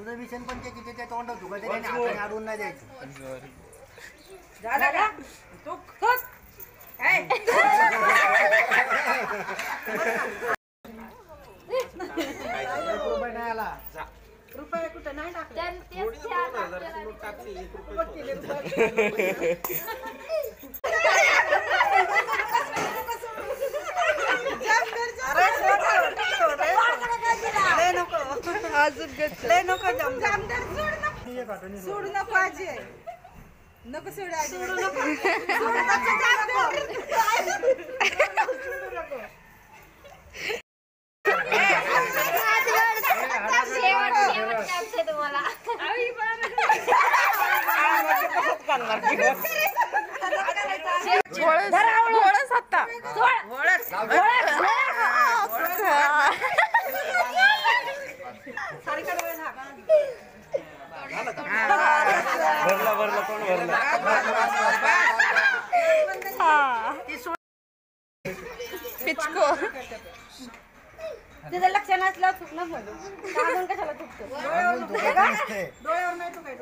तुझं मिशन पण ते किती त्या तोंडात धुका तरी हाताने अडवून नाही द्यायचं. झाला का तू खस रुपये नाही आला. रुपये कुठं नाही टाकले. सोडू नको आजी नको सोडू नको तिथं लक्ष नसलं चुकलं बोलू कशाला चुकतो डोळ्यावर नाही तू काय